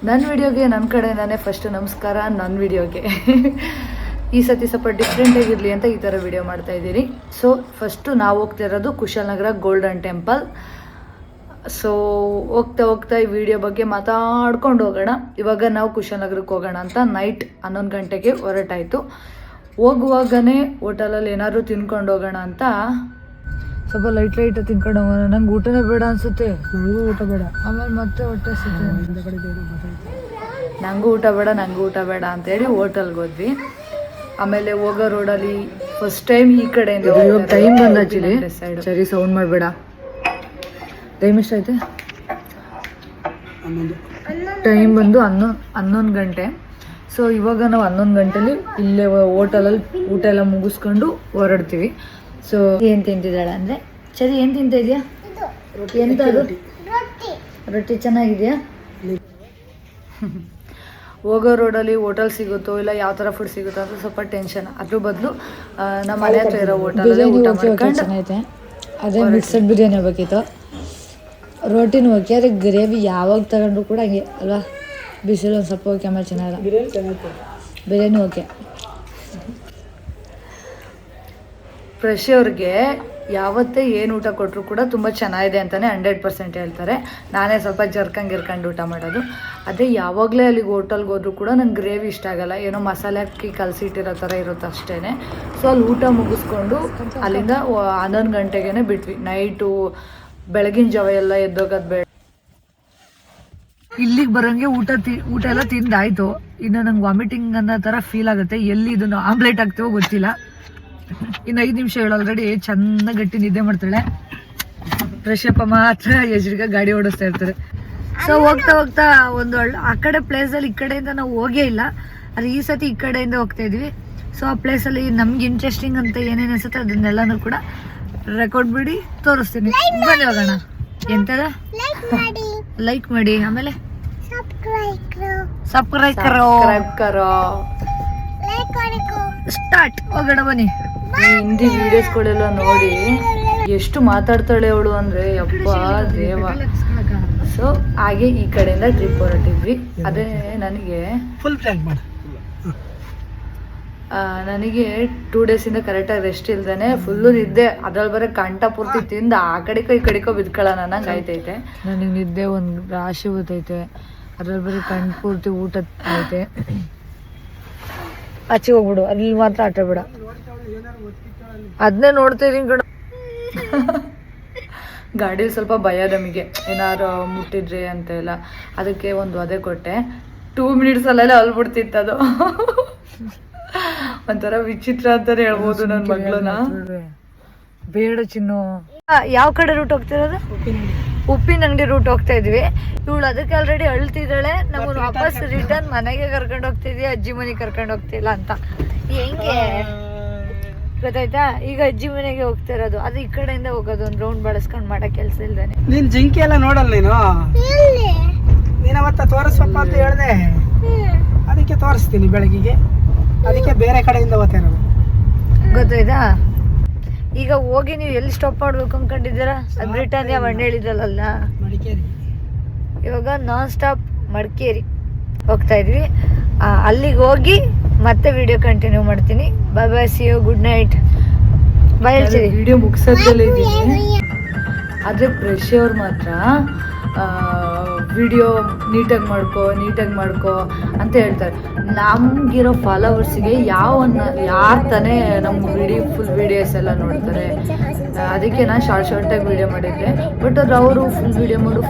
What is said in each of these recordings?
ನನ್ನ ವಿಡಿಯೋಗೆ ನನ್ನ ಕಡೆಯಿಂದಾನೆ ಫಸ್ಟ್ ನಮಸ್ಕಾರ. ನನ್ನ ವಿಡಿಯೋಗೆ ಈ ಸತಿ ಸ್ವಲ್ಪ ಡಿಫ್ರೆಂಟಾಗಿರಲಿ ಅಂತ ಈ ಥರ ವಿಡಿಯೋ ಮಾಡ್ತಾ ಇದ್ದೀರಿ. ಸೊ ಫಸ್ಟು ನಾವು ಹೋಗ್ತಾ ಇರೋದು ಕುಶಾಲನಗರ ಗೋಲ್ಡನ್ ಟೆಂಪಲ್. ಸೊ ಹೋಗ್ತಾ ಹೋಗ್ತಾ ಈ ವಿಡಿಯೋ ಬಗ್ಗೆ ಮಾತಾಡ್ಕೊಂಡು ಹೋಗೋಣ. ಇವಾಗ ನಾವು ಕುಶಾಲನಗರಕ್ಕೆ ಹೋಗೋಣ ಅಂತ ನೈಟ್ 11 ಗಂಟೆಗೆ ಹೊರಟಾಯಿತು. ಹೋಗುವಾಗನೇ ಹೋಟೆಲಲ್ಲಿ ಏನಾದರೂ ತಿನ್ಕೊಂಡು ಹೋಗೋಣ ಅಂತ ಸ್ವಲ್ಪ ಲೈಟ್ ತಿನ್ಕೊಂಡು ಹೋಗೋಣ. ನಂಗೆ ಊಟನೇ ಬೇಡ ಅನಿಸುತ್ತೆ. ನನಗೂ ಊಟ ಬೇಡ, ಆಮೇಲೆ ಮತ್ತೆ ಹೊಟ್ಟೆ ನನಗೂ ಊಟ ಬೇಡ ಅಂತೇಳಿ ಹೋಟೆಲ್ಗೆ ಹೋದ್ವಿ. ಆಮೇಲೆ ಹೋಗೋ ರೋಡಲ್ಲಿ ಫಸ್ಟ್ ಟೈಮ್ ಈ ಕಡೆಯಿಂದ ಇವಾಗ ಟೈಮ್ ಬಂದಾಚಿಲಿ ಸರಿ ಸೌಂಡ್ ಮಾಡಬೇಡ. ಟೈಮ್ ಎಷ್ಟೈತೆ? ಟೈಮ್ ಬಂದು 11 ಗಂಟೆ. ಸೊ ಇವಾಗ ನಾವು 11 ಗಂಟೆಲಿ ಇಲ್ಲೇ ಹೋಟೆಲಲ್ಲಿ ಊಟ ಎಲ್ಲ ಮುಗಿಸ್ಕೊಂಡು ಹೊರಡ್ತೀವಿ. ಸೊ ಏನು ತಿಂತಿದ್ದಾಳೆ ಅಂದರೆ, ಸರಿ ಏನು ತಿಂತ ಇದೆಯಾ? ಎಂತ ಅದು? ರೊಟ್ಟಿ ಚೆನ್ನಾಗಿದೆಯಾ? ಹೋಗೋ ರೋಡಲ್ಲಿ ಹೋಟೆಲ್ ಸಿಗುತ್ತೋ ಇಲ್ಲ ಯಾವ ಥರ ಫುಡ್ ಸಿಗುತ್ತೋ ಅಂತ ಸ್ವಲ್ಪ ಟೆನ್ಷನ್. ಅದ್ರ ಬದಲು ನಮ್ಮ ಮನೆ ಹತ್ರ ಇರೋ ಹೋಟೆಲಲ್ಲಿ ಊಟ ಮಾಡ್ಕೊಂಡು ಚೆನ್ನಾಗೈತೆ. ಅದೇ ಮಿಕ್ಸಡ್ ಬಿರಿಯಾನಿ ಬೇಕಿತ್ತು. ರೋಟಿನೂ ಓಕೆ, ಅದಕ್ಕೆ ಗ್ರೇವಿ ಯಾವಾಗ ತಗೊಂಡ್ರು ಕೂಡ ಹಂಗೆ ಅಲ್ವಾ, ಬಿಸಿಲು ಒಂದು ಸ್ವಲ್ಪ ಓಕೆ, ಆಮೇಲೆ ಚೆನ್ನಾಗಿಲ್ಲ. ಬಿರಿಯಾನಿ ಓಕೆ. ಪ್ರಶಿ ಅವ್ರಿಗೆ ಯಾವತ್ತೇ ಏನು ಊಟ ಕೊಟ್ಟರು ಕೂಡ ತುಂಬ ಚೆನ್ನಾಗಿದೆ ಅಂತಲೇ 100% ಹೇಳ್ತಾರೆ. ನಾನೇ ಸ್ವಲ್ಪ ಜರ್ಕಂಗಿರ್ಕೊಂಡು ಊಟ ಮಾಡೋದು. ಅದೇ ಯಾವಾಗಲೇ ಅಲ್ಲಿಗೆ ಹೋಟೆಲ್ಗೆ ಹೋದ್ರೂ ಕೂಡ ನಂಗೆ ಗ್ರೇವಿ ಇಷ್ಟ ಆಗಲ್ಲ, ಏನೋ ಮಸಾಲೆ ಹಾಕಿ ಕಲಸಿಟ್ಟಿರೋ ಥರ ಇರುತ್ತೆ ಅಷ್ಟೇ. ಸೊ ಅಲ್ಲಿ ಊಟ ಮುಗಿಸ್ಕೊಂಡು ಅಲ್ಲಿಂದ 11 ಗಂಟೆಗೆ ಬಿಟ್ವಿ. ನೈಟು ಬೆಳಗಿನ ಜಾವ ಎಲ್ಲ ಎದ್ದೋಗೋದು ಬೇಡ. ಇಲ್ಲಿಗೆ ಬರೋಂಗೆ ಊಟ ಎಲ್ಲ ತಿಂದಾಯಿತು. ಇನ್ನು ನಂಗೆ ವಾಮಿಟಿಂಗ್ ಅನ್ನೋ ಥರ ಫೀಲ್ ಆಗುತ್ತೆ. ಎಲ್ಲಿ ಇದನ್ನು ಆಮ್ಲೆಟ್ ಹಾಕ್ತೀವೋ ಗೊತ್ತಿಲ್ಲ. ಇನ್ನು 5 ನಿಮಿಷ ಆಲ್ರೆಡಿ ಚೆನ್ನಾಗಿ ಗಟ್ಟಿ ನಿದ್ದೆ ಮಾಡ್ತಾಳೆ. ಪ್ರಶಪ್ಪ ಮಾತ್ರ ಎಜ್ರಿಗ ಗಾಡಿ ಓಡಿಸ್ತಾ ಇರ್ತಾರೆ. ಸೊ ಹೋಗ್ತಾ ಹೋಗ್ತಾ ಒಂದು ಆ ಕಡೆ ಪ್ಲೇಸಲ್ಲಿ ಈ ಕಡೆಯಿಂದ ನಾವು ಹೋಗೇ ಇಲ್ಲ, ಆದರೆ ಈ ಸತಿ ಈ ಕಡೆಯಿಂದ ಹೋಗ್ತಾ ಇದ್ವಿ. ಸೊ ಆ ಪ್ಲೇಸಲ್ಲಿ ನಮ್ಗೆ ಇಂಟ್ರೆಸ್ಟಿಂಗ್ ಅಂತ ಏನೇನು ಅನ್ಸುತ್ತೆ ಅದನ್ನೆಲ್ಲನೂ ಕೂಡ ರೆಕಾರ್ಡ್ ಬಿಡಿ ತೋರಿಸ್ತೀನಿ. ಬನ್ನಿ ಹೋಗೋಣ. ಎಂತದ? ಲೈಕ್ ಮಾಡಿ, ಆಮೇಲೆ ಸಬ್ಸ್ಕ್ರೈಬ್ ಕರೋ ಸ್ಟಾರ್ಟ್. ಹೋಗೋಣ ಬನ್ನಿ. ಹಿಂದಿ ವಿಡಿಯೋಸ್ಗಳೆಲ್ಲ ನೋಡಿ ಎಷ್ಟು ಮಾತಾಡ್ತಾಳೆ ಅವಳು ಅಂದರೆ ಯಪ್ಪ ದೇವ. ಸೊ ಹಾಗೆ ಈ ಕಡೆಯಿಂದ ಟ್ರಿಪ್ ಹೊರಟಿದ್ವಿ. ಅದೇ ನನಗೆ ಫುಲ್ ಪ್ಲಾನ್ ಮಾಡಿ ನನಗೆ 2 ಡೇಸಿಂದ ಕರೆಕ್ಟಾಗಿ ರೆಸ್ಟ್ ಇಲ್ದೇ ಫುಲ್ಲು ನಿದ್ದೆ. ಅದ್ರಲ್ಲಿ ಬರೋ ಕಂಠ ಪೂರ್ತಿ ತಿಂದು ಆ ಕಡೆಕೋ ಈ ಕಡೆಕೋ ಬಿದ್ಕೊಳ್ಳೋಣ ನಂಗೆ ಆಯ್ತೈತೆ. ನನಗೆ ನಿದ್ದೆ ಒಂದು ರಾಶಿ ಗೊತ್ತೈತೆ. ಅದ್ರಲ್ಲಿ ಬರೀ ಕಣ್ಣು ಪೂರ್ತಿ ಊಟ ಐತೆ. ಆಚೆ ಹೋಗ್ಬಿಡು, ಅಲ್ಲಿ ಮಾತ್ರ ಆಟ ಬೇಡ. ಅದನ್ನೇ ನೋಡ್ತಾ ಇದೀನಿ ಕಣ. ಗಾಡೀಲಿ ಸ್ವಲ್ಪ ಭಯ ನಮಗೆ, ಏನಾರು ಮುಟ್ಟಿದ್ರೆ ಅಂತೆಲ್ಲ. ಅದಕ್ಕೆ ಒಂದು ಒದೆ ಕೊಟ್ಟೆ. 2 ಮಿನಿಟ್ಸಲ್ಲೆಲ್ಲ ಅಲ್ಬಿಡ್ತಿತ್ತದು. ಒಂಥರ ವಿಚಿತ್ರ ಅಂತಾನೆ ಹೇಳ್ಬೋದು ನನ್ನ ಮಗಳನ್ನ. ಬೇಡ ಚಿನ್ನು. ಯಾವ ಕಡೆ ರೂಟ್ ಹೋಗ್ತಿರೋದು? ಉಪ್ಪಿನಂಗಡಿ ರೂಟ್ ಹೋಗ್ತಾ ಇದ್ವಿ. ಇವಳು ಅದಕ್ಕೆ ಆಲ್ರೆಡಿ ಅಳ್ತಿದ್ದಾಳೆ. ನಮ್ಮನ್ನು ವಾಪಸ್ ರಿಟರ್ನ್ ಮನೆಗೆ ಕರ್ಕೊಂಡು ಹೋಗ್ತಿದ್ವಿ, ಅಜ್ಜಿ ಮನೆಗೆ ಕರ್ಕೊಂಡು ಹೋಗ್ತಿಲ್ಲ ಅಂತ. ಹೆಂಗೆ ಗೊತ್ತಾಯ್ತಾ? ಈಗ ಅಜ್ಜಿ ಮನೆಗೆ ಹೋಗ್ತಾ ಇರೋದು. ಅದು ಈ ಕಡೆಯಿಂದ ಹೋಗೋದು, ಒಂದು ರೌಂಡ್ ಬಳಸ್ಕೊಂಡು ಮಾಡೋ ಕೆಲಸ ಇಲ್ದಾನೆ. ನೀನ್ ಜಿಂಕಿ ಎಲ್ಲ ನೋಡಲ್ಲ ನೀನು ಅವತ್ತ ತೋರಿಸ್ಬೇಕು ಅಂತ ಹೇಳ್ದೆ, ಅದಕ್ಕೆ ತೋರಿಸ್ತೀನಿ ಬೆಳಗಿಗೆ. ಅದಕ್ಕೆ ಬೇರೆ ಕಡೆಯಿಂದ ಹೋಗ್ತಾ ಇರೋದು. ಗೊತ್ತಾಯ್ತಾ? ಈಗ ಹೋಗಿ ನೀವು ಎಲ್ಲಿ ಸ್ಟಾಪ್ ಮಾಡ್ಬೇಕು ಅನ್ಕೊಂಡಿದ್ದೀರಾ? ಬ್ರಿಟಾನಿಯಾ ಮಣ್ಣು ಹೇಳಿದ್ರಲ್ಲ, ಮಡಿಕೇರಿ. ಇವಾಗ ನಾನ್ ಸ್ಟಾಪ್ ಮಡಿಕೇರಿ ಹೋಗ್ತಾ ಇದ್ವಿ. ಅಲ್ಲಿಗೆ ಹೋಗಿ ಮತ್ತೆ ವಿಡಿಯೋ ಕಂಟಿನ್ಯೂ ಮಾಡ್ತೀನಿ. Bye bye, see you, good night. Bye ಹೇಳ್ತೀವಿ. ವಿಡಿಯೋ ಮುಗಿಸೋದ್ರಲ್ಲೇ ಇದ್ದೀನಿ. ಆದರೆ ಪ್ರಶಿ ಅವ್ರು ಮಾತ್ರ ವಿಡಿಯೋ ನೀಟಾಗಿ ಮಾಡ್ಕೋ ಅಂತ ಹೇಳ್ತಾರೆ. ನಮಗಿರೋ ಫಾಲೋವರ್ಸಿಗೆ ಯಾರು ತಾನೇ ನಮ್ಮ ಫುಲ್ ವಿಡಿಯೋಸ್ ಎಲ್ಲ ನೋಡ್ತಾರೆ. ಅದಕ್ಕೆ ನಾನು ಶಾರ್ಟಾಗಿ ವಿಡಿಯೋ ಮಾಡಿದ್ದೆ. ಬಟ್ ಅದು ಅವರು ಫುಲ್ ವಿಡಿಯೋ ಮಾಡು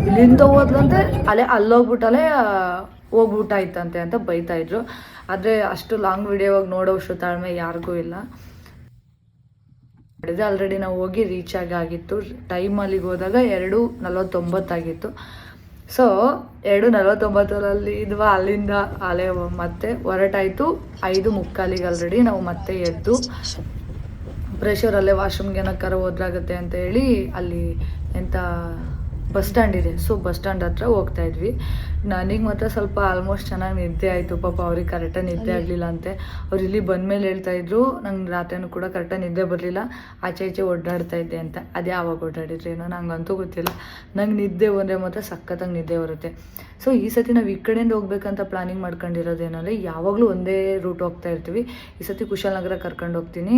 ಇಲ್ಲಿಂದ ಹೋದ್ಲಂತೆ ಅಲ್ಲೋಗ್ಬಿಟ್ಟಲ್ಲೇ ಹೋಗ್ಬಿಟ್ಟಾಯ್ತಂತೆ ಅಂತ ಬೈತಾಯಿದ್ರು. ಆದರೆ ಅಷ್ಟು ಲಾಂಗ್ ವಿಡಿಯೋವಾಗಿ ನೋಡೋಷ್ಟು ತಾಳ್ಮೆ ಯಾರಿಗೂ ಇಲ್ಲ. ಆಲ್ರೆಡಿ ನಾವು ಹೋಗಿ ರೀಚ್ ಆಗಿತ್ತು. ಟೈಮ್ ಅಲ್ಲಿಗೆ ಹೋದಾಗ 2:49 ಆಗಿತ್ತು. ಸೊ 2:49 ಇದ್ವಾ. ಅಲ್ಲಿಂದ ಮತ್ತೆ ಹೊರಟಾಯಿತು 5:45 ಆಲ್ರೆಡಿ. ನಾವು ಮತ್ತೆ ಎದ್ದು ಪ್ರೆಷರಲ್ಲೇ ವಾಶ್ರೂಮ್ಗೆ ಏನಕ್ಕಾರ ಹೋದ್ರಾಗುತ್ತೆ ಅಂತ ಹೇಳಿ ಅಲ್ಲಿ ಎಂಥ ಬಸ್ ಸ್ಟ್ಯಾಂಡ್ ಇದೆ. ಸೊ ಬಸ್ ಸ್ಟ್ಯಾಂಡ್ ಹತ್ರ ಹೋಗ್ತಾ ಇದ್ವಿ. ನನಗೆ ಮಾತ್ರ ಸ್ವಲ್ಪ ಆಲ್ಮೋಸ್ಟ್ ಚೆನ್ನಾಗಿ ನಿದ್ದೆ ಆಯಿತು. ಪಾಪ ಅವ್ರಿಗೆ ಕರೆಕ್ಟಾಗಿ ನಿದ್ದೆ ಆಗಲಿಲ್ಲ ಅಂತೆ. ಅವ್ರು ಇಲ್ಲಿ ಬಂದಮೇಲೆ ಹೇಳ್ತಾಯಿದ್ರು ನಂಗೆ ರಾತ್ರಿನೂ ಕೂಡ ಕರೆಕ್ಟಾಗಿ ನಿದ್ದೆ ಬರಲಿಲ್ಲ, ಆಚೆ ಈಚೆ ಓಡಾಡ್ತಾ ಇದ್ದೆ ಅಂತ. ಅದೇ ಆವಾಗ ಓಡಾಡಿದ್ರಿ ಏನೋ ನಂಗಂತೂ ಗೊತ್ತಿಲ್ಲ. ನಂಗೆ ನಿದ್ದೆ ಬಂದರೆ ಮಾತ್ರ ಸಖತ್ತಾಗಿ ನಿದ್ದೆ ಬರುತ್ತೆ. ಸೊ ಈ ಸತಿ ನಾವು ಈ ಕಡೆಯಿಂದ ಹೋಗ್ಬೇಕಂತ ಪ್ಲಾನಿಂಗ್ ಮಾಡ್ಕೊಂಡಿರೋದೇನಂದರೆ ಯಾವಾಗಲೂ ಒಂದೇ ರೂಟ್ ಹೋಗ್ತಾ ಇರ್ತೀವಿ. ಈ ಸತಿ ಕುಶಾಲನಗರ ಕರ್ಕೊಂಡು ಹೋಗ್ತೀನಿ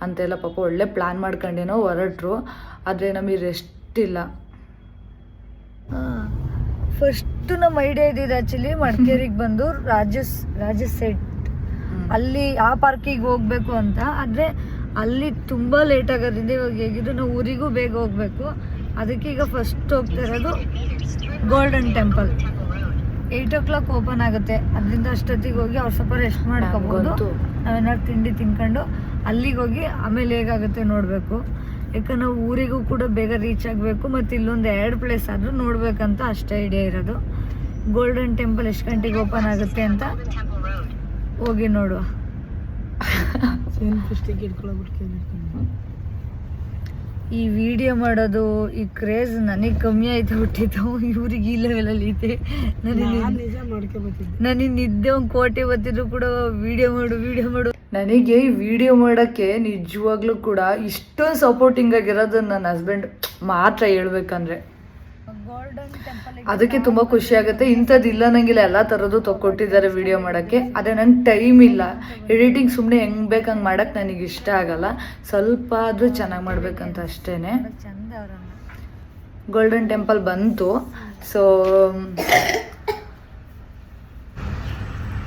ಅಂತೆಲ್ಲ ಪಾಪ ಒಳ್ಳೆ ಪ್ಲ್ಯಾನ್ ಮಾಡ್ಕೊಂಡೇನೋ ಹೊರಟ್ರು. ಆದರೆ ನಮಗೆ ರೆಸ್ಟ್ ಇಲ್ಲ. ಫಸ್ಟು ನಮ್ಮ ಐಡಿಯಾ ಇದ್ದಿದ್ದು ಆ್ಯಕ್ಚುಲಿ ಮಡಿಕೇರಿಗೆ ಬಂದು ರಾಜ ಸೆಟ್ ಅಲ್ಲಿ ಆ ಪಾರ್ಕಿಗೆ ಹೋಗ್ಬೇಕು ಅಂತ. ಆದರೆ ಅಲ್ಲಿ ತುಂಬ ಲೇಟ್ ಆಗೋದ್ರಿಂದ ಇವಾಗ ಹೇಗಿದ್ರು ನಾವು ಊರಿಗೂ ಬೇಗ ಹೋಗಬೇಕು. ಅದಕ್ಕೆ ಈಗ ಫಸ್ಟ್ ಹೋಗ್ತಾ ಇರೋದು ಗೋಲ್ಡನ್ ಟೆಂಪಲ್. 8 o'clock ಓಪನ್ ಆಗುತ್ತೆ. ಅದರಿಂದ ಅಷ್ಟೊತ್ತಿಗೆ ಹೋಗಿ ಅವ್ರು ಸ್ವಲ್ಪ ರೆಸ್ಟ್ ಮಾಡ್ಕೋಬೋದು. ನಾವೇನಾದ್ರು ತಿಂಡಿ ತಿನ್ಕೊಂಡು ಅಲ್ಲಿಗೆ ಹೋಗಿ ಆಮೇಲೆ ಹೇಗಾಗುತ್ತೆ ನೋಡಬೇಕು. ಯಾಕಂದ್ರೆ ನಾವು ಊರಿಗೂ ಕೂಡ ಬೇಗ ರೀಚ್ ಆಗಬೇಕು ಮತ್ತು ಇಲ್ಲೊಂದು 2 ಪ್ಲೇಸ್ ಆದರೂ ನೋಡಬೇಕಂತ ಅಷ್ಟೇ ಐಡಿಯಾ ಇರೋದು. ಗೋಲ್ಡನ್ ಟೆಂಪಲ್ ಎಷ್ಟು ಗಂಟೆಗೆ ಓಪನ್ ಆಗುತ್ತೆ ಅಂತ ಹೋಗಿ ನೋಡುವ. ಈ ವಿಡಿಯೋ ಮಾಡೋದು ಈ ಕ್ರೇಜ್ ನನಗೆ ಕಮ್ಮಿ ಆಯ್ತು ಹುಟ್ಟಿದ್ದು. ಇವ್ರಿಗೆ ಈ ಲೆವೆಲಲ್ಲಿ ಐತೆ. ನನಗೆ ನಿದ್ದೆ ಒಂದು ಕೋಟೆ ಬರ್ತಿದ್ರು ಕೂಡ ವಿಡಿಯೋ ಮಾಡು. ನನಗೆ ಈ ವಿಡಿಯೋ ಮಾಡೋಕ್ಕೆ ನಿಜವಾಗ್ಲೂ ಕೂಡ ಇಷ್ಟೊಂದು ಸಪೋರ್ಟಿಂಗ್ ಆಗಿರೋದು ನನ್ನ ಹಸ್ಬೆಂಡ್ ಮಾತ್ರ ಹೇಳ್ಬೇಕಂದ್ರೆ. ಅದಕ್ಕೆ ತುಂಬ ಖುಷಿ ಆಗುತ್ತೆ. ಇಂಥದ್ದು ಇಲ್ಲ ನಂಗಿಲ್ಲ, ಎಲ್ಲ ಥರದ್ದು ತೊಗೊಟ್ಟಿದ್ದಾರೆ ವಿಡಿಯೋ ಮಾಡೋಕ್ಕೆ. ಆದರೆ ನಂಗೆ ಟೈಮ್ ಇಲ್ಲ. ಎಡಿಟಿಂಗ್ ಸುಮ್ಮನೆ ಹೆಂಗೆ ಬೇಕು ಹಂಗೆ ಮಾಡೋಕ್ಕೆ ನನಗೆ ಇಷ್ಟ ಆಗಲ್ಲ. ಸ್ವಲ್ಪ ಆದರೂ ಚೆನ್ನಾಗಿ ಮಾಡ್ಬೇಕಂತ ಅಷ್ಟೇ. ಗೋಲ್ಡನ್ ಟೆಂಪಲ್ ಬಂತು. ಸೊ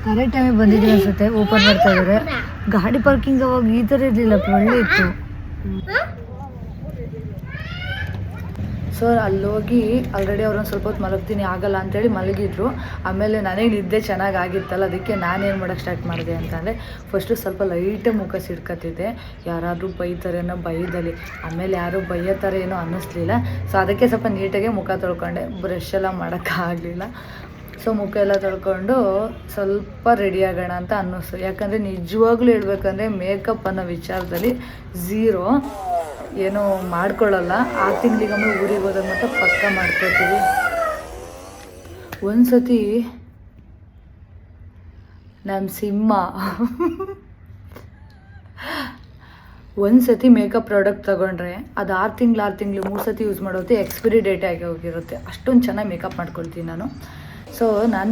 ಕರೆಕ್ಟ್ ಟೈಮಿಗೆ ಬಂದಿದ್ದೀವಿ ಅನ್ಸುತ್ತೆ. ಓಪನ್ ಮಾಡ್ತಾ ಇದ್ದಾರೆ. ಗಾಡಿ ಪಾರ್ಕಿಂಗ್ ಅವಾಗ ಈ ಥರ ಇರಲಿಲ್ಲ, ಒಳ್ಳೆ ಇತ್ತು. ಸೊ ಅಲ್ಲೋಗಿ ಆಲ್ರೆಡಿ ಅವ್ರೊಂದು ಸ್ವಲ್ಪ ಹೊತ್ತು ಮಲಗ್ತೀನಿ ಆಗಲ್ಲ ಅಂತೇಳಿ ಮಲಗಿದ್ರು. ಆಮೇಲೆ ನನಗೆ ನಿದ್ದೆ ಚೆನ್ನಾಗಿ ಆಗಿತ್ತಲ್ಲ, ಅದಕ್ಕೆ ನಾನೇನು ಮಾಡೋಕ್ಕೆ ಸ್ಟಾರ್ಟ್ ಮಾಡಿದೆ ಅಂತಂದರೆ ಫಸ್ಟು ಸ್ವಲ್ಪ ಲೈಟಾಗಿ ಮುಖ ಸಿಡ್ಕತ್ತಿದ್ದೆ. ಯಾರಾದರೂ ಬೈತಾರೇನೋ ಭಯದಲ್ಲಿ. ಆಮೇಲೆ ಯಾರೂ ಬೈಯೋ ಥರ ಏನೋ ಅನ್ನಿಸ್ಲಿಲ್ಲ. ಸೊ ಅದಕ್ಕೆ ಸ್ವಲ್ಪ ನೀಟಾಗಿ ಮುಖ ತೊಳ್ಕೊಂಡೆ. ಬ್ರಷ್ ಎಲ್ಲ ಮಾಡೋಕ್ಕಾಗಲಿಲ್ಲ. ಸೊ ಮುಖ ಎಲ್ಲ ತೊಳ್ಕೊಂಡು ಸ್ವಲ್ಪ ರೆಡಿ ಆಗೋಣ ಅಂತ ಅನ್ನಿಸ್ತು. ಯಾಕಂದರೆ ನಿಜವಾಗ್ಲೂ ಹೇಳ್ಬೇಕಂದ್ರೆ ಮೇಕಪ್ ಅನ್ನೋ ವಿಚಾರದಲ್ಲಿ ಝೀರೋ. ಏನೋ ಮಾಡ್ಕೊಳ್ಳಲ್ಲ. 6 ತಿಂಗಳಿಗೊಮ್ಮೆ ಊರಿಗೆ ಹೋದಾಗ ಮಾತ್ರ ಪಕ್ಕ ಮಾಡ್ಕೊಳ್ತೀವಿ. ಒಂದು ಸತಿ ನಮ್ಮ ಸಿಂಹ ಒಂದು ಸತಿ ಮೇಕಪ್ ಪ್ರಾಡಕ್ಟ್ ತೊಗೊಂಡ್ರೆ ಅದು 6 ತಿಂಗಳು 3 ಸತಿ ಯೂಸ್ ಮಾಡೋದು ಎಕ್ಸ್ಪೈರಿ ಡೇಟ್ ಆಗಿ ಹೋಗಿರುತ್ತೆ. ಅಷ್ಟೊಂದು ಚೆನ್ನಾಗಿ ಮೇಕಪ್ ಮಾಡ್ಕೊಳ್ತೀನಿ ನಾನು. ಸೊ ನಾನು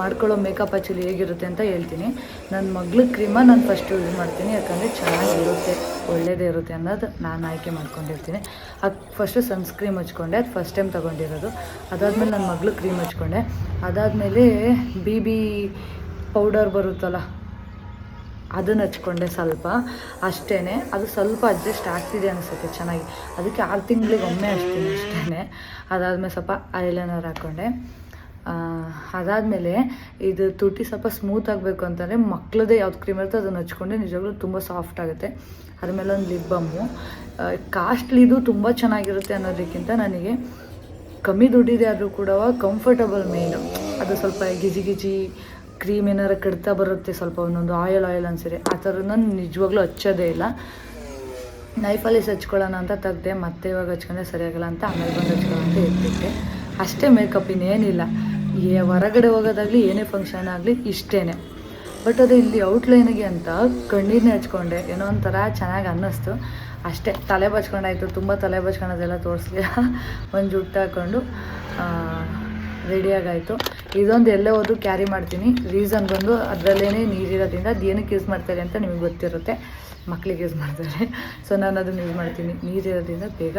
ಮಾಡ್ಕೊಳ್ಳೋ ಮೇಕಪ್ ಆ್ಯಕ್ಚುಲಿ ಹೇಗಿರುತ್ತೆ ಅಂತ ಹೇಳ್ತೀನಿ. ನನ್ನ ಮಗಳ ಕ್ರೀಮ ನಾನು ಫಸ್ಟ್ ಯೂಸ್ ಮಾಡ್ತೀನಿ. ಯಾಕಂದರೆ ಚೆನ್ನಾಗಿರುತ್ತೆ, ಒಳ್ಳೆಯದೇ ಇರುತ್ತೆ ಅನ್ನೋದು ನಾನು ಆಯ್ಕೆ ಮಾಡ್ಕೊಂಡಿರ್ತೀನಿ. ಅದು ಫಸ್ಟು ಸನ್ಸ್ಕ್ರೀಮ್ ಹಚ್ಕೊಂಡೆ. ಅದು ಫಸ್ಟ್ ಟೈಮ್ ತೊಗೊಂಡಿರೋದು. ಅದಾದಮೇಲೆ ನನ್ನ ಮಗಳು ಕ್ರೀಮ್ ಹಚ್ಕೊಂಡೆ. ಅದಾದಮೇಲೆ BB ಪೌಡರ್ ಬರುತ್ತಲ್ಲ ಅದನ್ನು ಹಚ್ಕೊಂಡೆ ಸ್ವಲ್ಪ ಅಷ್ಟೇ. ಅದು ಸ್ವಲ್ಪ ಅಡ್ಜಸ್ಟ್ ಆಗ್ತಿದೆ ಅನಿಸುತ್ತೆ ಚೆನ್ನಾಗಿ. ಅದಕ್ಕೆ 6 ತಿಂಗಳಿಗೊಮ್ಮೆ ಹಚ್ತೀನಿ ಅಷ್ಟೇ. ಅದಾದಮೇಲೆ ಸ್ವಲ್ಪ ಐಲೈನರ್ ಹಾಕ್ಕೊಂಡೆ. ಅದಾದಮೇಲೆ ಇದು ತುಟಿ ಸ್ವಲ್ಪ ಸ್ಮೂತ್ ಆಗಬೇಕು ಅಂತಂದರೆ ಮಕ್ಕಳದೇ ಯಾವ್ದು ಕ್ರೀಮ್ ಇರುತ್ತೆ ಅದನ್ನು ಹಚ್ಕೊಂಡೆ. ನಿಜವಾಗ್ಲೂ ತುಂಬ ಸಾಫ್ಟ್ ಆಗುತ್ತೆ. ಅದ್ರ ಮೇಲೆ ಒಂದು ಲಿಪ್ ಬಮ್ಮು. ಕಾಸ್ಟ್ಲಿದು ತುಂಬ ಚೆನ್ನಾಗಿರುತ್ತೆ ಅನ್ನೋದಕ್ಕಿಂತ ನನಗೆ ಕಮ್ಮಿ ದುಡ್ಡಿದೆ ಆದರೂ ಕೂಡ ಕಂಫರ್ಟಬಲ್ ಮೇಯ್ನು. ಅದು ಸ್ವಲ್ಪ ಗಿಜಿ ಕ್ರೀಮ್ ಏನಾರು ಕಡ್ತಾ ಬರುತ್ತೆ, ಸ್ವಲ್ಪ ಒಂದೊಂದು ಆಯಿಲ್ ಅನ್ಸಿರಿ ಆ ಥರ ನಾನು ನಿಜವಾಗ್ಲೂ ಹಚ್ಚೋದೇ ಇಲ್ಲ. ನೈಫಲ್ಲಿ ಹಚ್ಕೊಳ್ಳೋಣ ಅಂತ ತೆಗ್ದೆ. ಮತ್ತೆ ಇವಾಗ ಹಚ್ಕೊಂಡ್ರೆ ಸರಿಯಾಗಲ್ಲ ಅಂತ ಆಮೇಲೆ ಬಂದು ಹಚ್ಕೊಳ್ಳೋ ಅಂತ ಇರ್ತಿದ್ದೆ ಅಷ್ಟೇ. ಮೇಕಪ್ ಇನ್ನೇನಿಲ್ಲ. ಹೊರಗಡೆ ಹೋಗೋದಾಗಲಿ ಏನೇ ಫಂಕ್ಷನ್ ಆಗಲಿ ಇಷ್ಟೇ. ಬಟ್ ಅದು ಇಲ್ಲಿ ಔಟ್ಲೈನಿಗೆ ಅಂತ ಕಣ್ಣೀರನ್ನೇ ಹಚ್ಕೊಂಡೆ. ಏನೋ ಒಂಥರ ಚೆನ್ನಾಗಿ ಅನ್ನಿಸ್ತು ಅಷ್ಟೇ. ತಲೆ ಬಚ್ಕೊಂಡಾಯಿತು. ತುಂಬ ತಲೆ ಬಚ್ಕೊಳೋದೆಲ್ಲ ತೋರಿಸ್ಲಿಲ್ಲ. ಒಂದು ಜುಟ್ಟು ಹಾಕ್ಕೊಂಡು ರೆಡಿಯಾಗಾಯಿತು. ಇದೊಂದು ಎಲ್ಲೇ ಹೋದ್ರೂ ಕ್ಯಾರಿ ಮಾಡ್ತೀನಿ. ರೀಸನ್ ಬಂದು ಅದರಲ್ಲೇ ನೀರಿರೋದ್ರಿಂದ ಅದು ಏನಕ್ಕೆ ಯೂಸ್ ಮಾಡ್ತಾರೆ ಅಂತ ನಿಮಗೆ ಗೊತ್ತಿರುತ್ತೆ. ಮಕ್ಳಿಗೆ ಯೂಸ್ ಮಾಡ್ತಾರೆ. ಸೊ ನಾನು ಅದನ್ನು ಯೂಸ್ ಮಾಡ್ತೀನಿ. ನೀರಿರೋದ್ರಿಂದ ಬೇಗ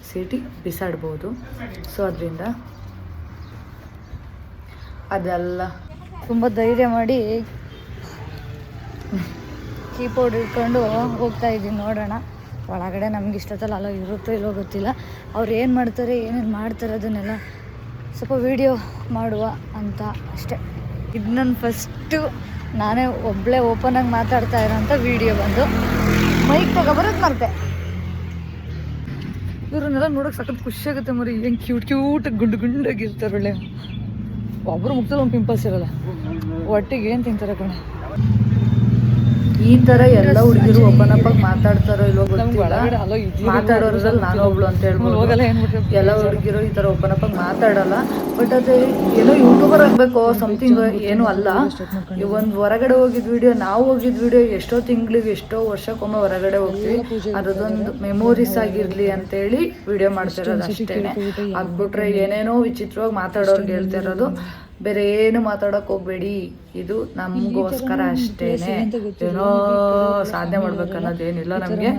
ಸೀಟಿ ಬಿಸಾಡ್ಬೋದು. ಸೊ ಅದರಿಂದ ಅದೆಲ್ಲ ತುಂಬ ಧೈರ್ಯ ಮಾಡಿ ಕೀಬೋರ್ಡ್ ಇಟ್ಕೊಂಡು ಹೋಗ್ತಾ ಇದ್ದೀನಿ. ನೋಡೋಣ ಒಳಗಡೆ ನಮ್ಗೆ ಇಷ್ಟೊತ್ತಲ್ಲ ಅಲ್ಲ ಇರುತ್ತೋ ಇಲ್ಲೋ ಗೊತ್ತಿಲ್ಲ. ಅವ್ರು ಏನು ಮಾಡ್ತಾರೆ ಏನೇನು ಮಾಡ್ತಾರೆ ಅದನ್ನೆಲ್ಲ ಸ್ವಲ್ಪ ವೀಡಿಯೋ ಮಾಡುವ ಅಂತ ಅಷ್ಟೇ. ಇದು ನನ್ನ ಫಸ್ಟು ನಾನೇ ಒಬ್ಬಳೇ ಓಪನಾಗಿ ಮಾತಾಡ್ತಾ ಇರೋಂಥ ವೀಡಿಯೋ ಬಂದು ಮೈಕ್ ತಗೊಬರೋದು ಮರ್ತೆ. ಇವ್ರನ್ನೆಲ್ಲ ನೋಡೋಕೆ ಸಖತ್ ಖುಷಿಯಾಗುತ್ತೆ ಮರಿ. ಹೆಂಗೆ ಕ್ಯೂಟಾಗಿ ಗುಂಡಾಗಿರ್ತಾರೆ. ಒಳ್ಳೆ ಒಬ್ಬರು ಮುಖದಲ್ಲಿ ಒಂದು ಪಿಂಪಲ್ಸ್ ಇರೋಲ್ಲ. ಒಟ್ಟಿಗೆ ಏನು ತಿಂತಾರೆ ಕಣೆ. ಈ ಥರ ಎಲ್ಲ ಹುಡುಗಿರು ಓಪನ್ ಅಪ್ ಆಗಿ ಮಾತಾಡ್ತಾರೋ ಇಲ್ವೋ ಗೊತ್ತಿಲ್ಲ, ಮಾತಾಡೋದ್ರಲ್ಲಿ ನಾನು ಒಬ್ಳು ಅಂತ ಹೇಳ್ಬೋದು. ಎಲ್ಲ ಹುಡುಗಿರು ಈ ಥರ ಓಪನ್ ಅಪ್ ಆಗಿ ಮಾತಾಡಲ್ಲ. ಬಟ್ ಅದೇ ಏನೋ ಯೂಟ್ಯೂಬರ್ ಆಗಬೇಕು ಸಮಥಿಂಗ್ ಏನೂ ಅಲ್ಲ. ಒಂದು ಹೊರಗಡೆ ಹೋಗಿದ್ದ ವಿಡಿಯೋ, ನಾವು ಹೋಗಿದ್ದ ವಿಡಿಯೋ ಎಷ್ಟೋ ತಿಂಗಳಿಗೆ ಎಷ್ಟೋ ವರ್ಷಕ್ಕೊಮ್ಮೆ ಹೊರಗಡೆ ಹೋಗ್ತೀವಿ, ಅದೊಂದು ಮೆಮೊರೀಸ್ ಆಗಿರಲಿ ಅಂತೇಳಿ ವಿಡಿಯೋ ಮಾಡ್ತಿರೋದು ಅಷ್ಟೇ. ಆಗ್ಬಿಟ್ರೆ ಏನೇನೋ ವಿಚಿತ್ರವಾಗಿ ಮಾತಾಡೋರ್ಗೆ ಹೇಳ್ತಾ ಇರೋದು, ಬೇರೆ ಏನು ಮಾತಾಡೋಕೆ ಹೋಗ್ಬೇಡಿ, ಇದು ನಮಗೋಸ್ಕರ ಅಷ್ಟೇನೆ, ಏನೋ ಸಾಧನೆ ಮಾಡ್ಬೇಕು ಅನ್ನೋದೇನಿಲ್ಲ ನಮಗೆ.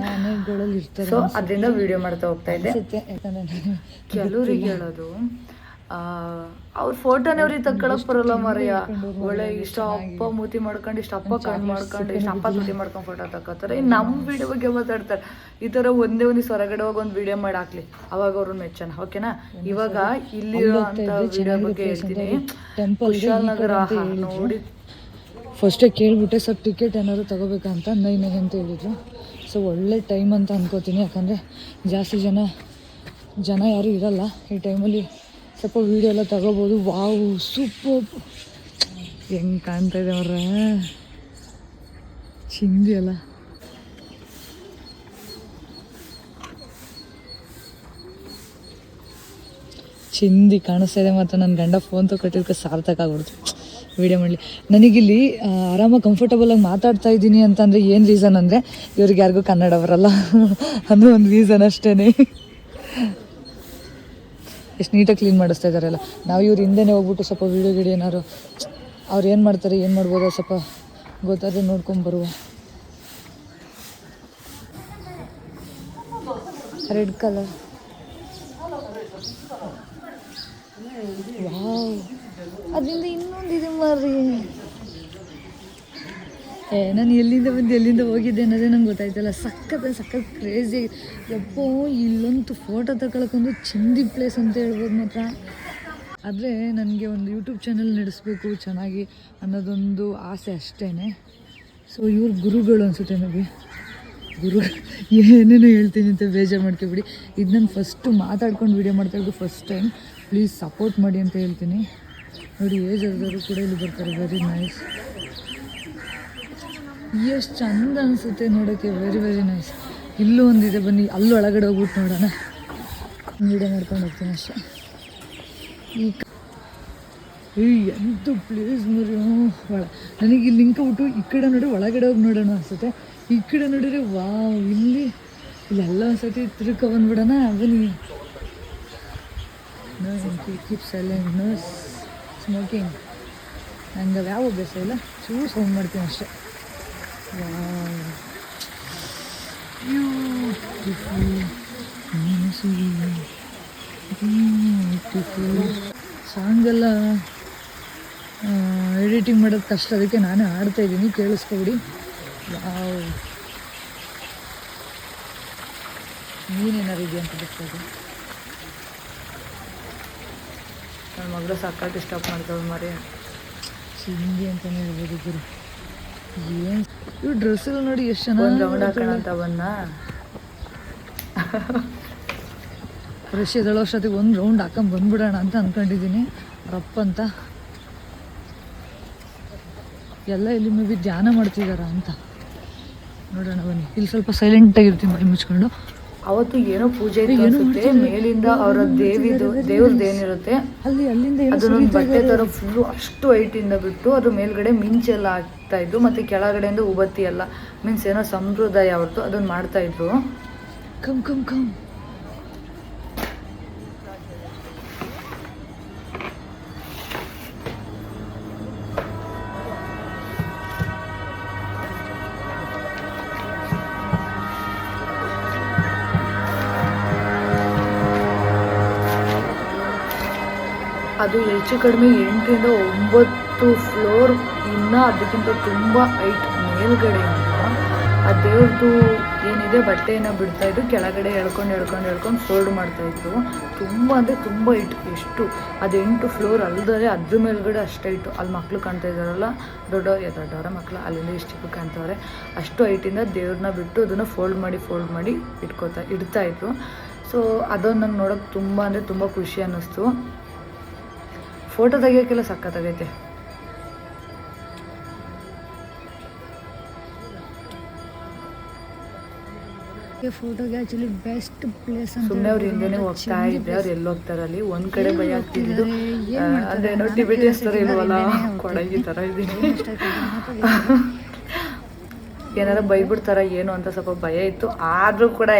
ಸೊ ಅದರಿಂದ ವಿಡಿಯೋ ಮಾಡ್ತಾ ಹೋಗ್ತಾ ಇದ್ದೆ. ಕೆಲವ್ರಿಗೆ ಹೇಳೋದು ಅವ್ರ ಫೋಟೋನೇ ಅವ್ರಿಗೆ ತಕ್ಕೊಳಕ್ ಬರೋಲ್ಲ ಮರೆಯ, ಒಳ್ಳೆ ಇಷ್ಟ ಅಪ್ಪ ಮೂತಿ ಮಾಡ್ಕೊಂಡು ಇಷ್ಟ ಅಪ್ಪ ಕಣ್ಣು ಮಾಡ್ಕೊಂಡು ಇಷ್ಟ ಅಪ್ಪ ತುಟಿ ಮಾಡ್ಕೊಂಡು ಫೋಟೋ ತಕ್ಕೋತಾರೆ. ಇನ್ನು ನಮ್ಮ ವಿಡಿಯೋ ಬಗ್ಗೆ ಮಾತಾಡ್ತಾರೆ. ಈ ಥರ ಒಂದೇ ಹೊರಗಡೆ ಹೋಗಿ ಒಂದು ವಿಡಿಯೋ ಮಾಡಿ ಹಾಕ್ಲಿ, ಅವಾಗ ಅವ್ರನ್ನ ಮೆಚ್ಚೋಣ, ಓಕೆನಾ. ಇವಾಗ ಇಲ್ಲಿರೋ ಅಂತ ವಿಡಿಯೋ ಬಗ್ಗೆ ಹೇಳ್ತೀನಿ. ಕುಶಾಲನಗರ ನೋಡಿ ಫಸ್ಟೇ ಕೇಳಿಬಿಟ್ಟೆ ಸ್ವಲ್ಪ ಟಿಕೆಟ್ ಏನಾದ್ರು ತೊಗೋಬೇಕಂತ 9 ಅಂತ ಹೇಳಿದ್ರು. ಸೊ ಒಳ್ಳೆ ಟೈಮ್ ಅಂತ ಅನ್ಕೋತೀನಿ, ಯಾಕಂದರೆ ಜಾಸ್ತಿ ಜನ ಯಾರೂ ಇರಲ್ಲ ಈ ಟೈಮಲ್ಲಿ. ಸ್ವಲ್ಪ ವೀಡಿಯೋ ಎಲ್ಲ ತಗೋಬೋದು. ವಾವ್ ಸೂಪರ್, ಹೆಂಗೆ ಕಾಣ್ತಾ ಇದೆ ಅವ್ರ ಚಿಂದಿ ಅಲ್ಲ. ಚಿಂದಿ ಕಾಣಿಸ್ತಾ ಇದೆ. ಮತ್ತು ನನ್ನ ಗಂಡ ಫೋನ್ ತೊಗೊಟ್ಟಿದ್ದಕ್ಕೆ ಸಾರ್ಥಕ ಆಗ್ಬಿಡ್ತು ವೀಡಿಯೋ ಮಾಡಲಿ. ನನಗಿಲ್ಲಿ ಆರಾಮಾಗಿ ಕಂಫರ್ಟಬಲಾಗಿ ಮಾತಾಡ್ತಾ ಇದ್ದೀನಿ ಅಂತಂದರೆ ಏನು ರೀಸನ್ ಅಂದರೆ ಇವ್ರಿಗೆ ಯಾರಿಗೂ ಕನ್ನಡ ಬರಲ್ಲ ಅನ್ನೋ ಒಂದು ರೀಸನ್ ಅಷ್ಟೇ. ಎಷ್ಟು ನೀಟಾಗಿ ಕ್ಲೀನ್ ಮಾಡಿಸ್ತಾ ಇದ್ದಾರಲ್ಲ. ನಾವು ಇವ್ರು ಹಿಂದೆನೇ ಹೋಗ್ಬಿಟ್ಟು ಸ್ವಲ್ಪ ವೀಡಿಯೋ ಗಿಡಿಯೋ ಏನಾರು ಅವ್ರು ಏನು ಮಾಡ್ತಾರೆ ಏನು ಮಾಡ್ಬೋದೋ ಸ್ವಲ್ಪ ಗೊತ್ತಾದರೆ ನೋಡ್ಕೊಂಬರುವ. ರೆಡ್ ಕಲರ್, ವಾವ್, ಅದರಿಂದ ಇನ್ನೊಂದಿದೆ ಮಾರ್ರಿ. ನಾನು ಎಲ್ಲಿಂದ ಹೋಗಿದ್ದೆ ಅನ್ನೋದೇ ನಂಗೆ ಗೊತ್ತಾಯ್ತಲ್ಲ. ಸಖತ್ ಕ್ರೇಜಿ ಯಪ್ಪೋ. ಇಲ್ಲಂತೂ ಫೋಟೋ ತಗೊಳಕ್ಕೊಂದು ಚಿಂದಿ ಪ್ಲೇಸ್ ಅಂತ ಹೇಳ್ಬೋದು ಮಾತ್ರ. ಆದರೆ ನನಗೆ ಒಂದು ಯೂಟ್ಯೂಬ್ ಚಾನಲ್ ನಡೆಸಬೇಕು ಚೆನ್ನಾಗಿ ಅನ್ನೋದೊಂದು ಆಸೆ ಅಷ್ಟೇ. ಸೊ ಇವ್ರು ಗುರುಗಳು ಅನಿಸುತ್ತೆ ನನಗೆ. ಏನೇನೋ ಹೇಳ್ತೀನಿ ಅಂತ ಬೇಜಾರು ಮಾಡ್ಕೊಬಿಡಿ. ಇದು ನಾನು ಫಸ್ಟು ಮಾತಾಡ್ಕೊಂಡು ವೀಡಿಯೋ ಮಾಡ್ತಾಯಿದ್ದು ಫಸ್ಟ್ ಟೈಮ್. ಪ್ಲೀಸ್ ಸಪೋರ್ಟ್ ಮಾಡಿ ಅಂತ ಹೇಳ್ತೀನಿ. ನೋಡಿ ಏಜ್ ಆದವರು ಕೂಡ ಇಲ್ಲಿ ಬರ್ತಾರೆ. ವೆರಿ ನೈಸ್, ಎಷ್ಟು ಚಂದ ಅನಿಸುತ್ತೆ ನೋಡೋಕ್ಕೆ. Very nice. ಇಲ್ಲೂ ಒಂದಿದೆ, ಬನ್ನಿ ಅಲ್ಲೂ ಒಳಗಡೆ ಹೋಗ್ಬಿಟ್ಟು ನೋಡೋಣ. ವೀಡಿಯೋ ಮಾಡ್ಕೊಂಡು ಹೋಗ್ತೀನಿ ಅಷ್ಟೇ. ಎಂಥ ಪ್ಲೇಸ್ ಮರಿ ನನಗೆ ಇಲ್ಲಿ ನಿಂತ್ಬಿಟ್ಟು ಈ ಕಡೆ ನೋಡಿ ಒಳಗಡೆ ಹೋಗಿ ನೋಡೋಣ ಅನಿಸುತ್ತೆ. ಈ ಕಡೆ ನೋಡಿದ್ರೆ ವಾವ್, ಇಲ್ಲೆಲ್ಲ ಒಂದ್ಸತಿ ತಿರುಕ ಬಂದ್ಬಿಡೋಣ. ಬನ್ನಿ. No keep silent, no smoking. ನಂಗೆ ಯಾವ ಅಭ್ಯಾಸ ಇಲ್ಲ, ಚೂರು ಸೌಂಡ್ ಮಾಡ್ತೀನಿ ಅಷ್ಟೇ. ಸಾಂಗೆಲ್ಲ ಎಡಿಟಿಂಗ್ ಮಾಡೋದು ಕಷ್ಟ, ಅದಕ್ಕೆ ನಾನೇ ಹಾಡ್ತಾಯಿದ್ದೀನಿ, ಕೇಳಿಸ್ಕೊಬಿಡಿ. ವಾವ್, ನೀನೇನಾರು ಇದೆಯಾ ಅಂತ ಗೊತ್ತಾಗ. ನನ್ನ ಮಗಳು ಸಾಕಾಗಿ ಸ್ಟಾಪ್ ಮಾಡ್ತಾವೆ ಮರಿ. ಚಿಂದಿ ಅಂತಲೇ ಹೇಳ್ಬೋದು ಗುರು. ಏನು ಇವು ಡ್ರೆಸ್ಸಲ್ಲಿ ನೋಡಿ ಎಷ್ಟು ಚೆನ್ನಾಗಿ ರೌಂಡ್ ಹಾಕೋಣ ಅಂತ ಬಂದ. ಫ್ರೆಶ್ ಎದಳೋ ಅಷ್ಟೊತ್ತಿಗೆ ಒಂದು ರೌಂಡ್ ಹಾಕೊಂಡು ಬಂದ್ಬಿಡೋಣ ಅಂತ ಅಂದ್ಕೊಂಡಿದ್ದೀನಿ. ರಪ್ಪ ಅಂತ ಎಲ್ಲ ಇಲ್ಲಿ ಮೇ ಬಿ ಧ್ಯಾನ ಮಾಡ್ತಿದ್ದಾರ ಅಂತ ನೋಡೋಣ ಬನ್ನಿ. ಇಲ್ಲಿ ಸ್ವಲ್ಪ ಸೈಲೆಂಟಾಗಿರ್ತೀನಿ ಮೈ ಮುಚ್ಕೊಂಡು. ಅವತ್ತು ಏನೋ ಪೂಜೆ ಅನ್ಸುತ್ತೆ, ಮೇಲಿಂದ ಅವರ ದೇವ್ರದ್ದು ಏನಿರುತ್ತೆ ಅಲ್ಲಿಂದ ಅದನ್ನೊಂದು ಬಟ್ಟೆ ಥರ ಫುಲ್ಲು ಅಷ್ಟು ಹೈಟಿಂದ ಬಿಟ್ಟು ಅದ್ರ ಮೇಲ್ಗಡೆ ಮಿಂಚೆಲ್ಲ ಹಾಕ್ತಾ ಇದ್ರು, ಮತ್ತು ಕೆಳಗಡೆಯಿಂದ ಉಬತ್ತಿ ಎಲ್ಲ ಮೀನ್ಸ್ ಏನೋ ಸಂಪ್ರದಾಯ ಅವ್ರದ್ದು ಅದನ್ನು ಮಾಡ್ತಾಯಿದ್ರು. ಕಮ್ ಅದು ಹೆಚ್ಚು ಕಡಿಮೆ 8ರಿಂದ 9 ಫ್ಲೋರ್, ಇನ್ನು ಅದಕ್ಕಿಂತ ತುಂಬ ಹೈಟ್ ಮೇಲ್ಗಡೆ. ಆ ದೇವ್ರದ್ದು ಏನಿದೆ ಬಟ್ಟೆಯನ್ನು ಬಿಡ್ತಾಯಿದ್ರು, ಕೆಳಗಡೆ ಎಳ್ಕೊಂಡು ಫೋಲ್ಡ್ ಮಾಡ್ತಾಯಿದ್ರು. ತುಂಬ ಅಂದರೆ ತುಂಬ ಹೈಟ್. ಎಷ್ಟು ಅದು 8 ಫ್ಲೋರ್ ಅಲ್ಲದೆ ಅದ್ರ ಮೇಲ್ಗಡೆ ಅಷ್ಟು ಹೈಟು. ಅಲ್ಲಿ ಮಕ್ಕಳು ಕಾಣ್ತಾ ಇದ್ದಾರಲ್ಲ, ದೊಡ್ಡವರ ಮಕ್ಕಳು ಅಲ್ಲಿಂದ ಇಷ್ಟು ಕಾಣ್ತವ್ರೆ. ಅಷ್ಟು ಹೈಟಿಂದ ದೇವ್ರನ್ನ ಬಿಟ್ಟು ಅದನ್ನು ಫೋಲ್ಡ್ ಮಾಡಿ ಇಡ್ತಾಯಿದ್ರು. ಸೊ ಅದನ್ನು ನಂಗೆ ನೋಡೋಕೆ ತುಂಬ ಅಂದರೆ ತುಂಬ ಖುಷಿ ಅನ್ನಿಸ್ತು. ಫೋಟೋ ತೆಗಿಯೋಕ್ಕೆಲ್ಲ ಸಖತ್ತಾಗೈತೆ. ಫೋಟೋಗೆ ಆಕ್ಚುಲಿ ಬೆಸ್ಟ್ ಪ್ಲೇಸ್ ಅಂತ ಸುಮ್ಮನೆ ಅವ್ರ ಹಿಂದೆನೆ ಹೋಗ್ತಾ ಇದ್ದೆ. ಅವ್ರು ಎಲ್ಲಿ ಹೋಗ್ತಾರೆ ಅಲ್ಲಿ ಒಂದ್ ಕಡೆ ಭಯ ಆಗ್ತಿದ್ದು ಅಂದ್ರೆ ಏನೋ ಟಿಬೆಟಿಯನ್ಸ್ ತರ ಇಲ್ವಲ್ಲ, ಕೊಡಗಿ ತರ ಇದೀನಿ. ಏನಾರ ಬೈಬಿಡ್ತಾರ ಏನು ಅಂತ ಸ್ವಲ್ಪ ಭಯ ಇತ್ತು. ಆದ್ರೂ ಕೂಡ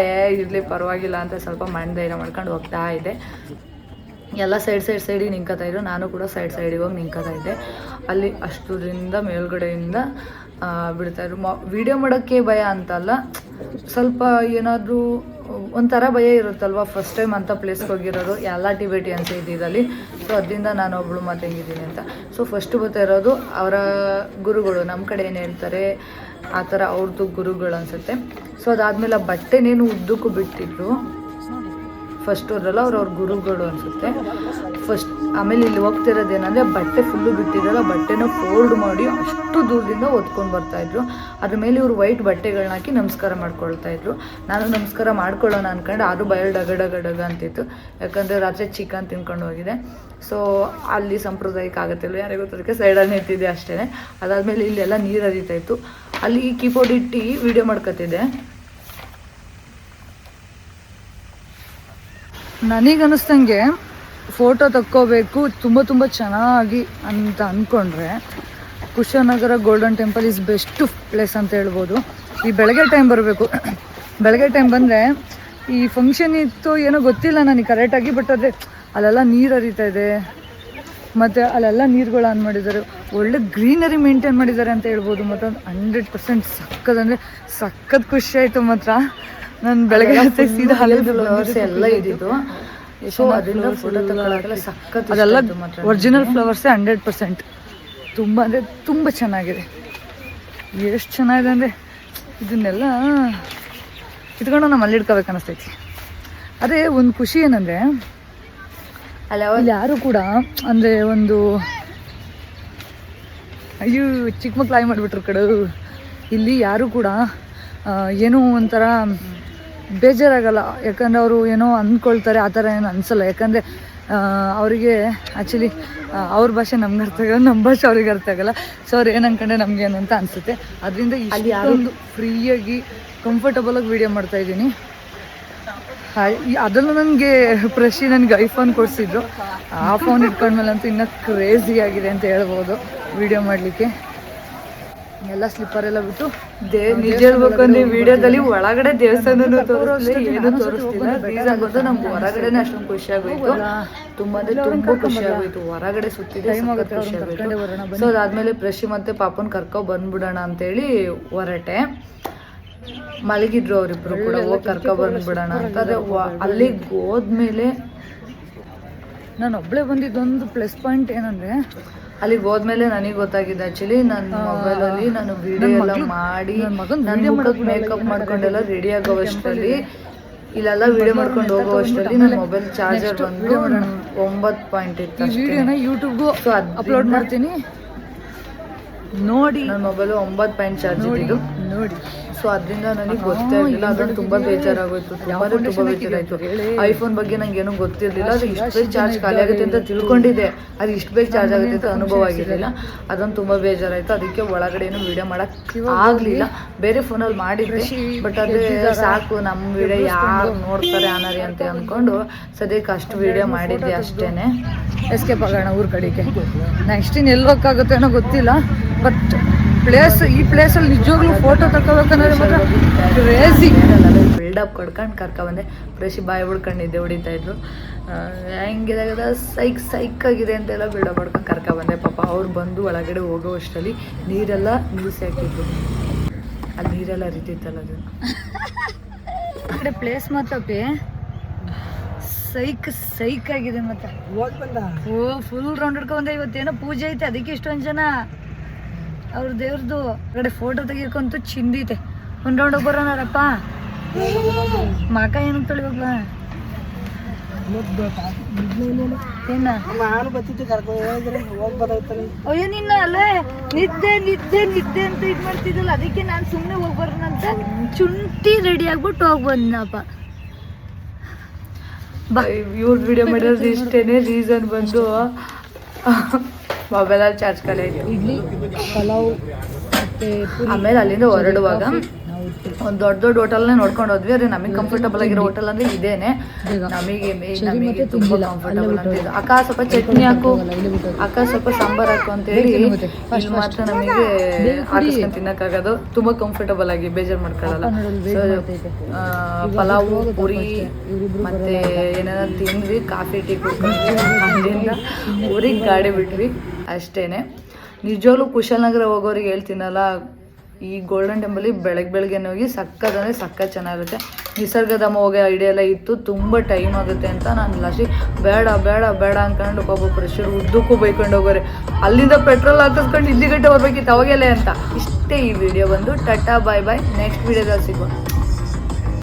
ಇರ್ಲಿ ಪರವಾಗಿಲ್ಲ ಅಂತ ಸ್ವಲ್ಪ ಮಣ್ಣು ಧೈರ್ಯ ಮಾಡ್ಕೊಂಡು ಹೋಗ್ತಾ ಇದ್ದೆ. ಎಲ್ಲ ಸೈಡಿಗೆ ನಿಂತ್ಕೋತಾ ಇದ್ರು, ನಾನು ಕೂಡ ಸೈಡಿಗೆ ಹೋಗಿ ನಿಂತ್ಕೋತಾ ಇದ್ದೆ. ಅಲ್ಲಿ ಅಷ್ಟರಿಂದ ಮೇಲ್ಗಡೆಯಿಂದ ಬಿಡ್ತಾಯಿದ್ರು. ವಿಡಿಯೋ ಮಾಡೋಕ್ಕೆ ಭಯ ಅಂತಲ್ಲ, ಸ್ವಲ್ಪ ಏನಾದರೂ ಒಂಥರ ಭಯ ಇರುತ್ತಲ್ವ. ಫಸ್ಟ್ ಟೈಮ್ ಅಂಥ ಪ್ಲೇಸ್ಗೆ ಹೋಗಿರೋದು, ಎಲ್ಲ ಟಿಬೆಟಿಯನ್ಸ್ ಇದ್ದಿದ್ದಲ್ಲಿ. ಸೊ ಅದರಿಂದ ನಾನು ಒಬ್ಳು ಮತ್ತೆ ಹೆಂಗಿದ್ದೀನಿ ಅಂತ. ಸೊ ಫಸ್ಟ್ ಬರ್ತಾ ಇರೋದು ಅವರ ಗುರುಗಳು, ನಮ್ಮ ಕಡೆ ಏನು ಹೇಳ್ತಾರೆ ಆ ಥರ ಅವ್ರದ್ದು ಗುರುಗಳು ಅನಿಸುತ್ತೆ. ಸೊ ಅದಾದಮೇಲೆ ಆ ಬಟ್ಟೆನೇನು ಉದ್ದಕ್ಕೂ ಬಿಟ್ಟಿದ್ರು. ಫಸ್ಟ್ ಹೋದ್ರಲ್ಲ ಅವ್ರ ಗುರುಗಳು ಅನಿಸುತ್ತೆ ಫಸ್ಟ್. ಆಮೇಲೆ ಇಲ್ಲಿ ಹೋಗ್ತಿರೋದೇನಂದರೆ ಬಟ್ಟೆ ಫುಲ್ಲು ಬಿಟ್ಟಿದ್ರಲ್ಲ, ಬಟ್ಟೆನ ಫೋಲ್ಡ್ ಮಾಡಿ ಅಷ್ಟು ದೂರದಿಂದ ಹೊತ್ಕೊಂಡು ಬರ್ತಾಯಿದ್ರು. ಅದ್ರ ಮೇಲೆ ಇವರು ವೈಟ್ ಬಟ್ಟೆಗಳನ್ನ ಹಾಕಿ ನಮಸ್ಕಾರ ಮಾಡ್ಕೊಳ್ತಾ ಇದ್ರು. ನಾನು ನಮಸ್ಕಾರ ಮಾಡ್ಕೊಳ್ಳೋಣ ಅಂದ್ಕೊಂಡು ಆದರೂ ಭಯ ಡಗ ಅಂತಿತ್ತು, ಯಾಕಂದರೆ ರಾತ್ರಿ ಚಿಕನ್ ತಿನ್ಕೊಂಡು ಹೋಗಿದೆ. ಸೊ ಅಲ್ಲಿ ಸಾಂಪ್ರದಾಯಿಕ ಆಗುತ್ತಿಲ್ಲ, ಯಾರಿಗೂ ಗೊತ್ತದಕ್ಕೆ ಸೈಡಲ್ಲಿ ನಿಂತಿದ್ದೆ ಅಷ್ಟೇ. ಅದಾದಮೇಲೆ ಇಲ್ಲೆಲ್ಲ ನೀರು ಹರಿತಾ ಇತ್ತು. ಅಲ್ಲಿ ಕೀಬೋರ್ಡ್ ಇಟ್ಟು ವಿಡಿಯೋ ಮಾಡ್ಕೊತಿದ್ದೆ. ನನಗನ್ನಿಸ್ದಂಗೆ ಫೋಟೋ ತಕ್ಕೋಬೇಕು ತುಂಬ ಚೆನ್ನಾಗಿ ಅಂತ ಅಂದ್ಕೊಂಡ್ರೆ Kushalnagar golden temple is best place ಅಂತ ಹೇಳ್ಬೋದು. ಈ ಬೆಳಗ್ಗೆ ಟೈಮ್ ಬರಬೇಕು. ಬೆಳಗ್ಗೆ ಟೈಮ್ ಬಂದರೆ ಈ ಫಂಕ್ಷನ್ ಇತ್ತು ಏನೋ ಗೊತ್ತಿಲ್ಲ ನನಗೆ ಕರೆಕ್ಟಾಗಿ, ಬಟ್ ಅದೇ ಅಲ್ಲೆಲ್ಲ ನೀರು ಹರಿತಾ ಇದೆ ಮತ್ತು ಅಲ್ಲೆಲ್ಲ ನೀರುಗಳು ಆನ್ ಮಾಡಿದ್ದಾರೆ. ಒಳ್ಳೆ ಗ್ರೀನರಿ ಮೇಂಟೈನ್ ಮಾಡಿದ್ದಾರೆ ಅಂತ ಹೇಳ್ಬೋದು. ಮತ್ತು 100% ಸಕ್ಕದಂದರೆ ಸಖತ್ ಖುಷಿ ಆಯಿತು ಮಾತ್ರ. ನಾನು ಬೆಳಗ್ಗೆ ಸೀದಾ ಫ್ಲವರ್ಸ್ ಎಲ್ಲ ಇದ್ದಿದ್ದು. ಸೊ ಅದರಿಂದ ಫೋಟೋ ತಗೊಳ್ಳೋಕ್ಕೆಲ್ಲ ಸಖತ್, ಅದೆಲ್ಲ ಒರಿಜಿನಲ್ ಫ್ಲವರ್ಸೇ 100%. ತುಂಬ ಅಂದರೆ ತುಂಬ ಚೆನ್ನಾಗಿದೆ. ಎಷ್ಟು ಚೆನ್ನಾಗಿದೆ ಅಂದರೆ ಇದನ್ನೆಲ್ಲ ಇಟ್ಕೊಂಡು ನಾವು ಅಲ್ಲಿ ಇಟ್ಕೋಬೇಕು ಅನ್ನಿಸ್ತೈತಿ. ಅದೇ ಒಂದು ಖುಷಿ ಏನಂದರೆ ಅಲ್ಲಿ ಯಾರು ಕೂಡ ಅಂದರೆ ಒಂದು ಅಯ್ಯೋ ಚಿಕ್ಕ ಮಕ್ಳು ಆಯ್ ಮಾಡಿಬಿಟ್ರು ಕಡೆ. ಇಲ್ಲಿ ಯಾರು ಕೂಡ ಏನೋ ಒಂಥರ ಬೇಜಾರಾಗಲ್ಲ, ಯಾಕಂದರೆ ಅವರು ಏನೋ ಅಂದ್ಕೊಳ್ತಾರೆ ಆ ಥರ ಏನು ಅನಿಸಲ್ಲ. ಯಾಕಂದರೆ ಅವರಿಗೆ ಆ್ಯಕ್ಚುಲಿ ಅವ್ರ ಭಾಷೆ ನಮ್ಗೆ ಅರ್ಥ ಆಗಲ್ಲ, ನಮ್ಮ ಭಾಷೆ ಅವ್ರಿಗೆ ಅರ್ಥ ಆಗಲ್ಲ. ಸೊ ಅವ್ರು ಏನು ಅನ್ಕೊಂಡೆ ನಮಗೇನು ಅಂತ ಅನಿಸುತ್ತೆ. ಅದರಿಂದ ಅಲ್ಲಿ ಯಾರೊಂದು ಫ್ರೀಯಾಗಿ ಕಂಫರ್ಟಬಲಾಗಿ ವೀಡಿಯೋ ಮಾಡ್ತಾಯಿದ್ದೀನಿ. ಅದನ್ನು ನನಗೆ ನನಗೆ ಐಫೋನ್ ಕೊಡಿಸಿದ್ರು. ಆ ಫೋನ್ ಇಟ್ಕೊಂಡ್ಮೇಲೆ ಅಂತೂ ಇನ್ನೂ ಕ್ರೇಜಿ ಆಗಿದೆ ಅಂತ ಹೇಳ್ಬೋದು ವೀಡಿಯೋ ಮಾಡಲಿಕ್ಕೆ. ಎಲ್ಲ ಸ್ಲಿಪ್ಪರ್ ಎಲ್ಲ ಬಿಟ್ಟು ನಿಜ ಹೇಳ್ಬೇಕಂದ್ರೆ ವಿಡಿಯೋದಲ್ಲಿ ಒಳಗಡೆ ದೇವಸ್ಥಾನ ತೋರಿಸ್ಲಿ ಏನು ತೋರಿಸ್ತಿಲ್ಲ. ರೀಸನ್ ಬಂದು ನಮ್ಗೆ ಹೊರಗಡೆನೆ ಅಷ್ಟೊಂದು ಖುಷಿ ಆಗೋಯ್ತು. ತುಂಬ ಅಂದರೆ ತುಂಬ ಖುಷಿ ಆಗೋಯ್ತು. ಹೊರಗಡೆ ಸುತ್ತಿದೆ ಖುಷಿ ಆಗೋಯ್ತು. ಸೊ ಅದಾದ್ಮೇಲೆ ಪ್ರಶಿ ಮತ್ತೆ ಪಾಪನ್ ಕರ್ಕೊ ಬಂದ್ಬಿಡೋಣ ಅಂತೇಳಿ ಹೊರಟೆ. ಮಲಗಿದ್ರು ಅವರಿಬ್ರು ಕೂಡ, ಹೋಗಿ ಕರ್ಕೊ ಬಂದ್ಬಿಡೋಣ ಅಂತ. ಅದೇ ಅಲ್ಲಿಗೆ ಹೋದ್ಮೇಲೆ ನಾನು ಒಬ್ಬಳೇ ಬಂದಿದ್ದೊಂದು ಪ್ಲಸ್ ಪಾಯಿಂಟ್ ಏನಂದರೆ, ಅಲ್ಲಿಗೆ ಹೋದ್ಮೇಲೆ ನನಗೆ ಗೊತ್ತಾಗಿದೆ ಆ್ಯಕ್ಚುಲಿ ನನ್ನ ಮೊಬೈಲಲ್ಲಿ ನಾನು ವಿಡಿಯೋ ಎಲ್ಲ ಮಾಡಿ ನನ್ನ ಮುಖಕ್ಕೆ ಮೇಕಪ್ ಮಾಡ್ಕೊಂಡೆಲ್ಲ ರೆಡಿ ಆಗೋ ಅಷ್ಟರಲ್ಲಿ, ಇಲ್ಲೆಲ್ಲ ವಿಡಿಯೋ ಮಾಡ್ಕೊಂಡು ಹೋಗೋ ಅಷ್ಟರಲ್ಲಿ ನನ್ನ ಮೊಬೈಲ್ ಚಾರ್ಜರ್ ಬಂದು 9 ಪಾಯಿಂಟ್ ಇತ್ತು. ಈ ವಿಡಿಯೋನ ಯೂಟ್ಯೂಬ್ಗೂ ಅಪ್ಲೋಡ್ ಮಾಡ್ತೀನಿ ನೋಡಿ. ನನ್ನ ಮೊಬೈಲು 9 ಪಾಯಿಂಟ್ ಚಾರ್ಜ್ ಇದ್ದು ನೋಡಿ. ಸೊ ಅದರಿಂದ ನನಗೆ ಗೊತ್ತೇ ಆಗಿಲ್ಲ. ಅದನ್ನು ತುಂಬ ಬೇಜಾರಾಗೋಯ್ತು, ತುಂಬ ಬೇಜಾರಾಯಿತು. ಐಫೋನ್ ಬಗ್ಗೆ ನಂಗೆ ಏನೂ ಗೊತ್ತಿರಲಿಲ್ಲ. ಅದು ಇಷ್ಟು ಬೇಗ ಚಾರ್ಜ್ ಖಾಲಿ ಆಗುತ್ತೆ ಅಂತ ತಿಳ್ಕೊಂಡಿದ್ದೆ, ಅದು ಇಷ್ಟು ಬೇಗ ಚಾರ್ಜ್ ಆಗುತ್ತೆ ಅಂತ ಅನುಭವ ಆಗಿರಲಿಲ್ಲ. ಅದೊಂದು ತುಂಬ ಬೇಜಾರಾಯಿತು. ಅದಕ್ಕೆ ಒಳಗಡೆ ಏನು ವೀಡಿಯೋ ಮಾಡೋಕ್ಕೆ ಆಗಲಿಲ್ಲ. ಬೇರೆ ಫೋನಲ್ಲಿ ಮಾಡಿದ್ದೆ, ಬಟ್ ಅದೇ ಸಾಕು ನಮ್ಮ ವಿಡಿಯೋ ಯಾರು ನೋಡ್ತಾರೆ ಅನಾರಿ ಅಂತ ಅಂದ್ಕೊಂಡು ಸದ್ಯಕ್ಕೆ ಅಷ್ಟು ವೀಡಿಯೋ ಮಾಡಿದ್ದೆ ಅಷ್ಟೇ. ಎಸ್ಕೇಪ್ ಆಗೋಣ ಊರ ಕಡೆಗೆ. ನೆಕ್ಸ್ಟ್ ಇನ್ನು ಎಲ್ಲಿ ಹೋಗೋಕ್ಕಾಗುತ್ತೆ ಅನ್ನೋ ಗೊತ್ತಿಲ್ಲ. ಬಟ್ ಈ ಪ್ಲೇಸಲ್ಲಿ ನಿಜವಾಗ್ಲೂ ಫೋಟೋ ತಗೋಬೇಕಂದ್ರೆ ಮಾತ್ರ ಕ್ರೇಜಿ. ಬಿಲ್ಡಪ್ ಕೊಡ್ಕೊಂಡು ಕರ್ಕೊಬಂದೆ. ಫ್ರೆಶ್ ಬಾಯಿ ಬಿಡ್ಕೊಂಡು ನಿದ್ದೆ ಹೊಡಿತಾ ಇದ್ರು. ಹೆಂಗಿದಾಗದ ಸೈಕಾಗಿದೆ ಅಂತೆಲ್ಲ ಬಿಲ್ಡಪ್ ಹೊಡ್ಕೊಂಡು ಕರ್ಕೊಬಂದೆ. ಪಾಪ ಅವ್ರು ಬಂದು ಒಳಗಡೆ ಹೋಗೋ ಅಷ್ಟರಲ್ಲಿ ನೀರೆಲ್ಲ ನಿಲ್ಲಿಸಿ ಹಾಕಿದ್ರು. ಅಲ್ಲಿ ನೀರೆಲ್ಲ ಹರಿತಿತ್ತಲ್ಲ ಅದು. ಆ ಕಡೆ ಪ್ಲೇಸ್ ಮಾತ್ರ ಸೈಕ್ ಆಗಿದೆ. ಮತ್ತೆ ಫುಲ್ ರೌಂಡ್ ಹಿಡ್ಕೊಂಡೆ. ಇವತ್ತೇನೋ ಪೂಜೆ ಐತೆ, ಅದಕ್ಕೆ ಇಷ್ಟೊಂದು ಜನ. ಅವ್ರ ದೇವ್ರದ್ದು ಕಡೆ ಫೋಟೋ ತೆಗಿಕೊಂತು ಚಿಂದೈತೆ. ಒಂದು ರೌಂಡ್ ಬರೋಣರಪ್ಪ. ಮಕ ಏನಕ್ಕೆ ತೊಳಿಬೇಕಲ್ಲ ಏನ ಅಯ್ಯೋ ನಿನ್ನ ಅಲ್ಲೇ ನಿದ್ದೆ ಅಂತ ಇದು ಮಾಡ್ತಿದ್ದಲ್ಲ, ಅದಕ್ಕೆ ನಾನು ಸುಮ್ಮನೆ ಹೋಗಿ ಬರೋಣ ಅಂತ ಚುಂಟಿ ರೆಡಿ ಆಗ್ಬಿಟ್ಟು ಹೋಗಿ ಬಂದಪ್ಪ. ಇವ್ರ ವಿಡಿಯೋ ಮಾಡಿರೋದು ಇಷ್ಟೇನೆ. ರೀಸನ್ ಬಂದು ಮೊಬೈಲಲ್ಲಿ ಚಾರ್ಜ್ ಖಾಲಿ ಆಯಿತು. ಇಡ್ಲಿ ಪಲಾವ್ ಮತ್ತೆ ಆಮೇಲೆ ಅಲ್ಲಿಂದ ಹೊರಡುವಾಗ ನಾವು ಒಂದು ದೊಡ್ಡ ದೊಡ್ಡ ಹೋಟೆಲ್ನೇ ನೋಡ್ಕೊಂಡು ಹೋದ್ವಿ. ಆದರೆ ನಮಗೆ ಕಂಫರ್ಟಬಲ್ ಆಗಿರೋ ಹೋಟೆಲ್ ಅಂದರೆ ಇದೇನೆ. ನಮಗೆ ತುಂಬ ಕಂಫರ್ಟಬಲ್ ಅಂತ ಇದು. ಅಕ್ಕ ಸ್ವಲ್ಪ ಚಟ್ನಿ ಹಾಕು, ಅಕ್ಕ ಸ್ವಲ್ಪ ಸಾಂಬಾರು ಹಾಕು ಅಂತೇಳಿ ಇಲ್ಲಿ ಮಾತ್ರ ನಮಗೆ ಹಾಕಿಸ್ಕೊಂಡು ತಿನ್ನಕ್ಕಾಗೋದು. ತುಂಬ ಕಂಫರ್ಟಬಲ್ ಆಗಿ ಬೇಜಾರು ಮಾಡ್ಕೊಳ್ಳಲ್ಲ. ಸೊ ಪಲಾವು, ಪುರಿ ಮತ್ತೆ ಏನಾದ್ರು ತಿಂದ್ವಿ, ಕಾಫಿ ಟೀ ಕುಡ್ಕೊಂಡ್ವಿ. ಅಲ್ಲಿಂದ ಊರಿಗೆ ಗಾಡಿ ಬಿಟ್ವಿ ಅಷ್ಟೇನೆ. ನಿಜವಾಗ್ಲೂ ಕುಶಾಲನಗರ ಹೋಗೋರಿಗೆ ಹೇಳ್ತೀನಲ್ಲ, ಈ ಗೋಲ್ಡನ್ ಟೆಂಪಲ್ಲಿ ಬೆಳಗ್ಗೆ ಹೋಗಿ ಸಕ್ಕತ್ ಅಂದರೆ ಸಕ್ಕತ್ ಚೆನ್ನಾಗಿರುತ್ತೆ. ನಿಸರ್ಗಧಾಮ ಹೋಗೋ ಐಡಿಯಾ ಎಲ್ಲ ಇತ್ತು, ತುಂಬ ಟೈಮ್ ಆಗುತ್ತೆ ಅಂತ ನಾನು ಲಾಸ್ಟಿಗೆ ಬೇಡ ಬೇಡ ಬೇಡ ಅಂದ್ಕೊಂಡು ಒಬ್ಬ ಪ್ರೆಷರ್ ಉದ್ದಕ್ಕೂ ಬೈಕೊಂಡು ಹೋಗೋರೆ. ಅಲ್ಲಿಂದ ಪೆಟ್ರೋಲ್ ಹಾಕಿಸ್ಕೊಂಡು ಇಲ್ಲಿ ಗಂಟೆ ಹೋಗ್ಬೇಕಿತ್ತು ಅವಾಗೆಲ್ಲ ಅಂತ. ಇಷ್ಟೇ ಈ ವಿಡಿಯೋ ಬಂದು. ಟಾಟಾ ಬಾಯ್ ಬಾಯ್. ನೆಕ್ಸ್ಟ್ ವಿಡಿಯೋದಲ್ಲಿ ಸಿಗೋಣ.